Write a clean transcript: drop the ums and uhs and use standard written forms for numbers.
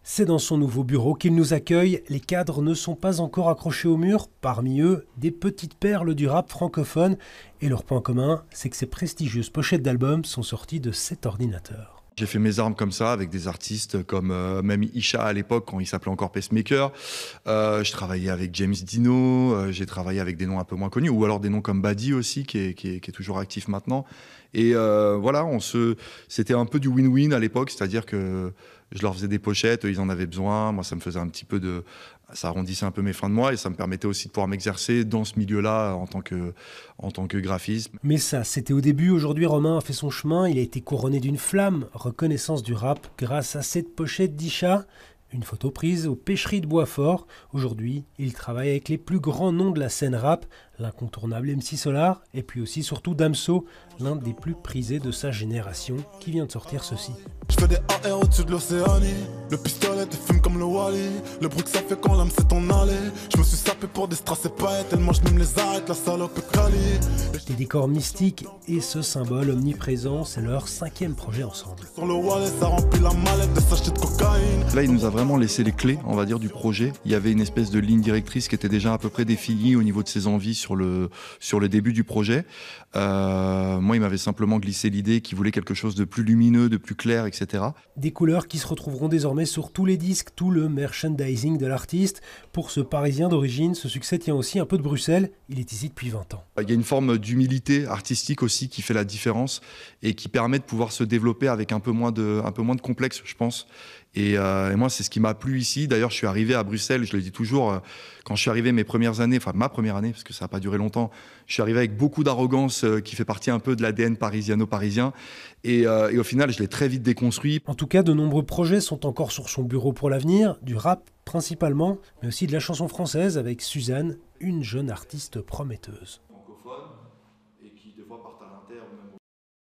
C'est dans son nouveau bureau qu'il nous accueille. Les cadres ne sont pas encore accrochés au mur. Parmi eux, des petites perles du rap francophone. Et leur point commun, c'est que ces prestigieuses pochettes d'albums sont sorties de cet ordinateur. J'ai fait mes armes comme ça avec des artistes comme même Isha à l'époque quand il s'appelait encore Pacemaker. Je travaillais avec James Dino, j'ai travaillé avec des noms un peu moins connus ou alors des noms comme Badi aussi qui est toujours actif maintenant. Et voilà, c'était un peu du win-win à l'époque, c'est-à-dire que je leur faisais des pochettes, ils en avaient besoin, moi ça me faisait un petit peu ça arrondissait un peu mes fins de mois et ça me permettait aussi de pouvoir m'exercer dans ce milieu-là en tant que graphiste. Mais ça, c'était au début. Aujourd'hui, Romain a fait son chemin. Il a été couronné d'une flamme, reconnaissance du rap, grâce à cette pochette d'Isha. Une photo prise aux pêcheries de Boisfort. Aujourd'hui, il travaille avec les plus grands noms de la scène rap, l'incontournable MC Solar, et puis aussi surtout Damso, l'un des plus prisés de sa génération, qui vient de sortir ceci. Je fais des AR au-dessus de l'Océanie. Le pistolet te fume comme le Wally. Le bruit que ça fait quand l'âme c'est ton allée. Je me suis sapé pour des strass et paillettes. Tellement je m'aime les arrête, la salope est quali. Des décors mystiques et ce symbole omniprésent, c'est leur 5e projet ensemble. Sur le Wallet, ça remplit la mallette de sachets de cocaïne. Là, il nous a vraiment laissé les clés, on va dire, du projet. Il y avait une espèce de ligne directrice qui était déjà à peu près définie au niveau de ses envies sur le début du projet. Moi, il m'avait simplement glissé l'idée qu'il voulait quelque chose de plus lumineux, de plus clair, etc. Des couleurs qui se retrouveront désormais sur tous les disques, tout le merchandising de l'artiste. Pour ce Parisien d'origine, ce succès tient aussi un peu de Bruxelles. Il est ici depuis 20 ans. Il y a une forme d'humilité artistique aussi qui fait la différence et qui permet de pouvoir se développer avec un peu moins de complexe, je pense. Et moi, c'est ce qui m'a plu ici. D'ailleurs, je suis arrivé à Bruxelles, je le dis toujours, quand je suis arrivé mes premières années, enfin ma première année, parce que ça n'a pas duré longtemps, je suis arrivé avec beaucoup d'arrogance qui fait partie un peu de l'ADN parisiano-parisien. Et au final, je l'ai très vite déconstruit. En tout cas, de nombreux projets sont encore sur son bureau pour l'avenir, du rap principalement, mais aussi de la chanson française avec Suzanne, une jeune artiste prometteuse.